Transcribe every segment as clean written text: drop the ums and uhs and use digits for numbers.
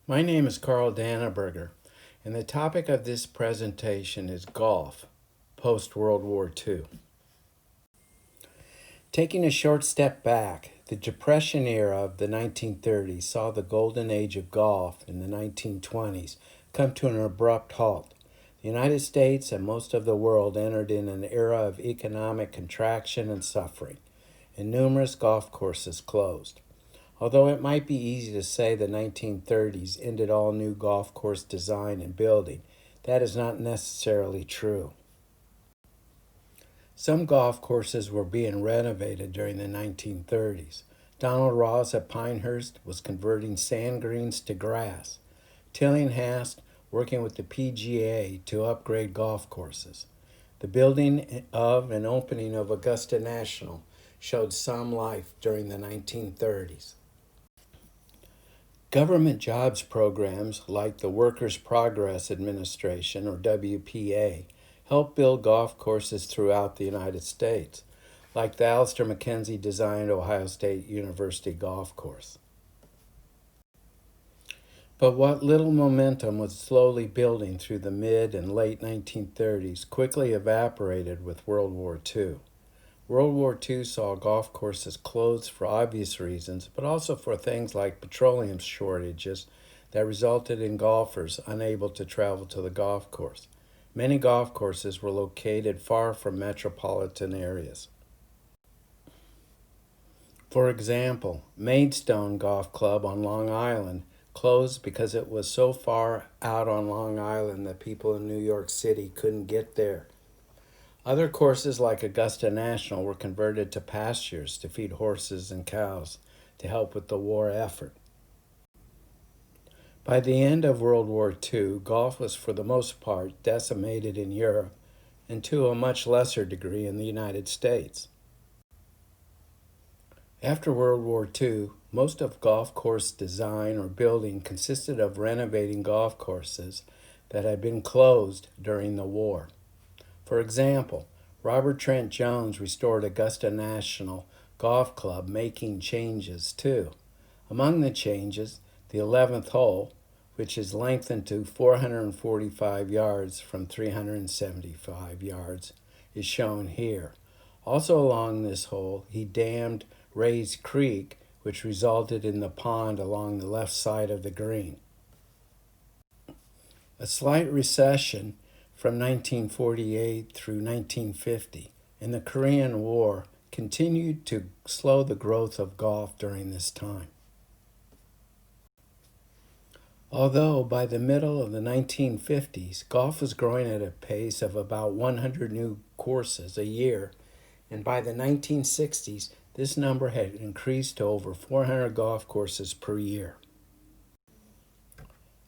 My name is Carl Danneberger, and the topic of this presentation is golf, post-World War II. Taking a short step back, the Depression era of the 1930s saw the golden age of golf in the 1920s come to an abrupt halt. The United States and most of the world entered in an era of economic contraction and suffering, and numerous golf courses closed. Although it might be easy to say the 1930s ended all new golf course design and building, that is not necessarily true. Some golf courses were being renovated during the 1930s. Donald Ross at Pinehurst was converting sand greens to grass. Tillinghast working with the PGA to upgrade golf courses. The building of and opening of Augusta National showed some life during the 1930s. Government jobs programs like the Workers' Progress Administration, or WPA, helped build golf courses throughout the United States, like the Alister McKenzie designed Ohio State University golf course. But what little momentum was slowly building through the mid and late 1930s quickly evaporated with World War II. World War II saw golf courses closed for obvious reasons, but also for things like petroleum shortages that resulted in golfers unable to travel to the golf course. Many golf courses were located far from metropolitan areas. For example, Maidstone Golf Club on Long Island closed because it was so far out on Long Island that people in New York City couldn't get there. Other courses like Augusta National were converted to pastures to feed horses and cows to help with the war effort. By the end of World War II, golf was for the most part decimated in Europe and to a much lesser degree in the United States. After World War II, most of golf course design or building consisted of renovating golf courses that had been closed during the war. For example, Robert Trent Jones restored Augusta National Golf Club, making changes too. Among the changes, the 11th hole, which is lengthened to 445 yards from 375 yards, is shown here. Also along this hole, he dammed Rays Creek, which resulted in the pond along the left side of the green. A slight recession from 1948 through 1950, and the Korean War continued to slow the growth of golf during this time. Although by the middle of the 1950s, golf was growing at a pace of about 100 new courses a year, and by the 1960s, this number had increased to over 400 golf courses per year.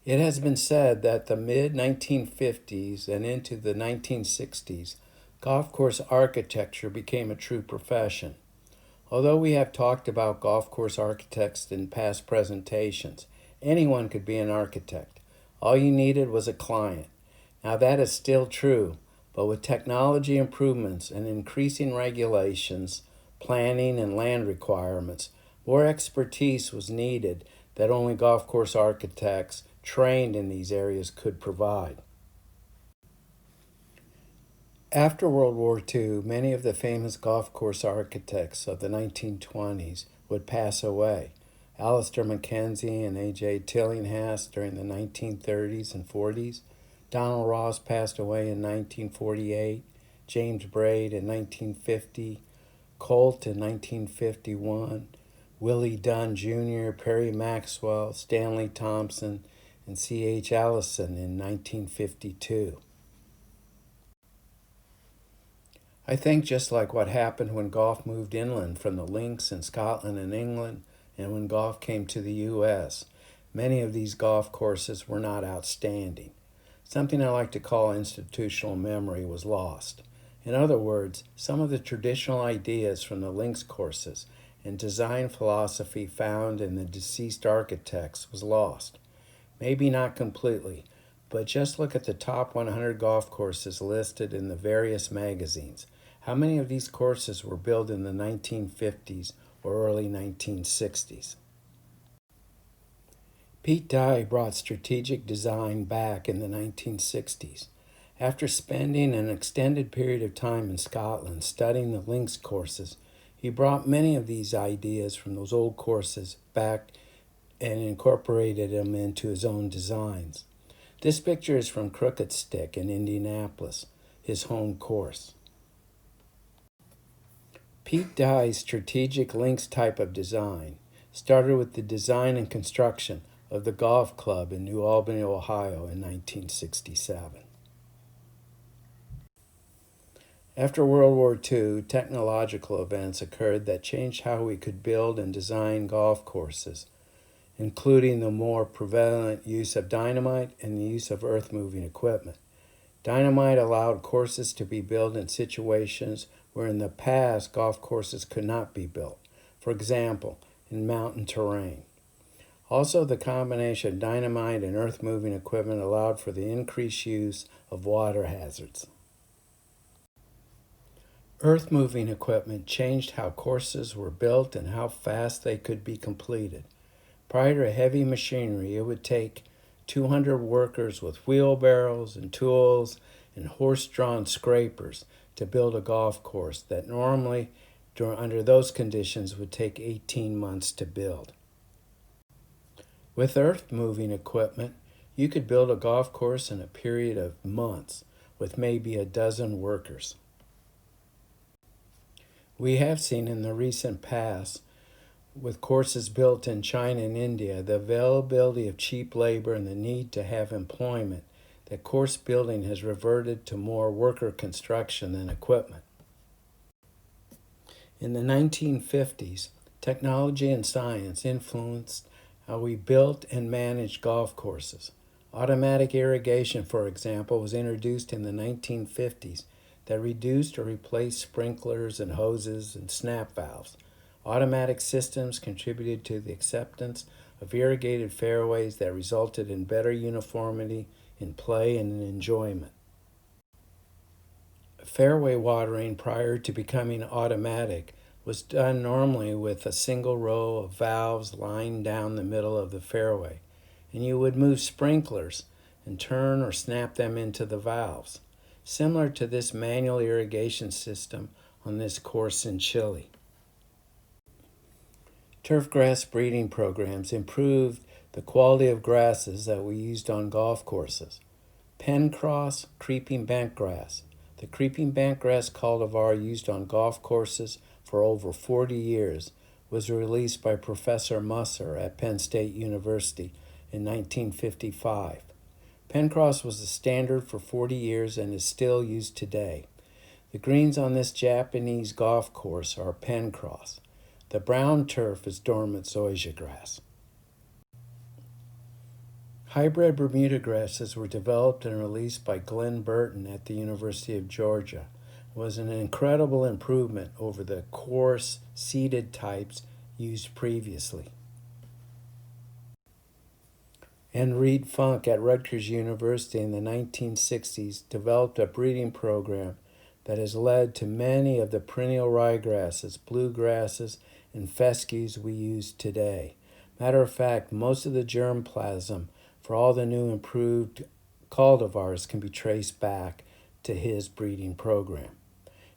It has been said that the mid-1950s and into the 1960s, golf course architecture became a true profession. Although we have talked about golf course architects in past presentations, anyone could be an architect. All you needed was a client. Now that is still true, but with technology improvements and increasing regulations, planning, and land requirements, more expertise was needed that only golf course architects trained in these areas could provide. After World War II, many of the famous golf course architects of the 1920s would pass away. Alister McKenzie and A.J. Tillinghast during the 1930s and 40s. Donald Ross passed away in 1948. James Braid in 1950. Colt in 1951. Willie Dunn Jr., Perry Maxwell, Stanley Thompson, and C.H. Allison in 1952. I think just like what happened when golf moved inland from the links in Scotland and England, and when golf came to the U.S., many of these golf courses were not outstanding. Something I like to call institutional memory was lost. In other words, some of the traditional ideas from the links courses and design philosophy found in the deceased architects was lost. Maybe not completely, but just look at the top 100 golf courses listed in the various magazines. How many of these courses were built in the 1950s or early 1960s? Pete Dye brought strategic design back in the 1960s. After spending an extended period of time in Scotland studying the links courses, he brought many of these ideas from those old courses back and incorporated them into his own designs. This picture is from Crooked Stick in Indianapolis, his home course. Pete Dye's strategic links type of design started with the design and construction of the golf club in New Albany, Ohio in 1967. After World War II, technological events occurred that changed how we could build and design golf courses, including the more prevalent use of dynamite and the use of earth-moving equipment. Dynamite allowed courses to be built in situations where in the past golf courses could not be built, for example, in mountain terrain. Also, the combination of dynamite and earth-moving equipment allowed for the increased use of water hazards. Earth-moving equipment changed how courses were built and how fast they could be completed. Prior to heavy machinery, it would take 200 workers with wheelbarrows and tools and horse-drawn scrapers to build a golf course that normally, under those conditions, would take 18 months to build. With earth-moving equipment, you could build a golf course in a period of months with maybe a dozen workers. We have seen in the recent past, with courses built in China and India, the availability of cheap labor and the need to have employment, that course building has reverted to more worker construction than equipment. In the 1950s, technology and science influenced how we built and managed golf courses. Automatic irrigation, for example, was introduced in the 1950s that reduced or replaced sprinklers and hoses and snap valves. Automatic systems contributed to the acceptance of irrigated fairways that resulted in better uniformity in play and in enjoyment. Fairway watering prior to becoming automatic was done normally with a single row of valves lying down the middle of the fairway, and you would move sprinklers and turn or snap them into the valves, similar to this manual irrigation system on this course in Chile. Turfgrass breeding programs improved the quality of grasses that we used on golf courses. Pencross creeping bentgrass. The creeping bentgrass cultivar used on golf courses for over 40 years was released by Professor Musser at Penn State University in 1955. Pencross was the standard for 40 years and is still used today. The greens on this Japanese golf course are Pencross. The brown turf is dormant zoysia grass. Hybrid Bermuda grasses were developed and released by Glenn Burton at the University of Georgia. It was an incredible improvement over the coarse, seeded types used previously. And Reed Funk at Rutgers University in the 1960s developed a breeding program that has led to many of the perennial ryegrasses, bluegrasses, and fescues we use today. Matter of fact, most of the germplasm for all the new improved cultivars can be traced back to his breeding program.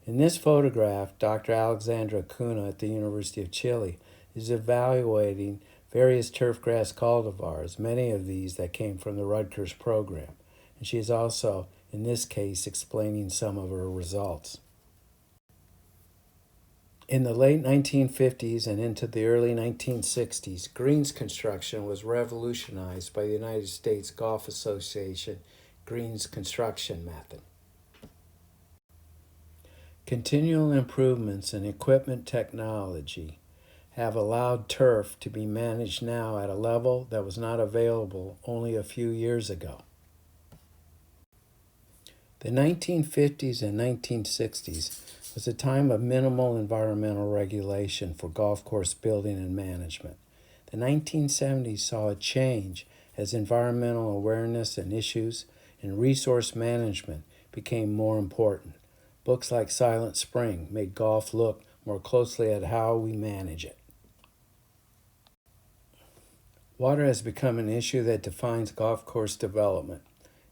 In this photograph, Dr. Alexandra Cunha at the University of Chile is evaluating various turfgrass cultivars, many of these that came from the Rutgers program. And she is also, in this case, explaining some of her results. In the late 1950s and into the early 1960s, greens construction was revolutionized by the United States Golf Association greens construction method. Continual improvements in equipment technology have allowed turf to be managed now at a level that was not available only a few years ago. The 1950s and 1960s was a time of minimal environmental regulation for golf course building and management. The 1970s saw a change as environmental awareness and issues in resource management became more important. Books like Silent Spring made golf look more closely at how we manage it. Water has become an issue that defines golf course development.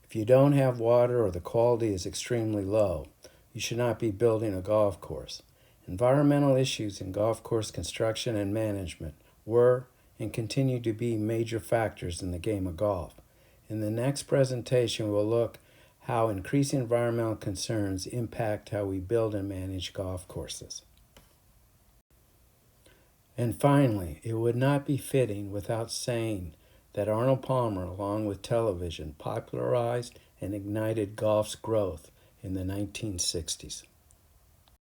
If you don't have water or the quality is extremely low, you should not be building a golf course. Environmental issues in golf course construction and management were and continue to be major factors in the game of golf. In the next presentation, we'll look how increasing environmental concerns impact how we build and manage golf courses. And finally, it would not be fitting without saying that Arnold Palmer, along with television, popularized and ignited golf's growth in the 1960s.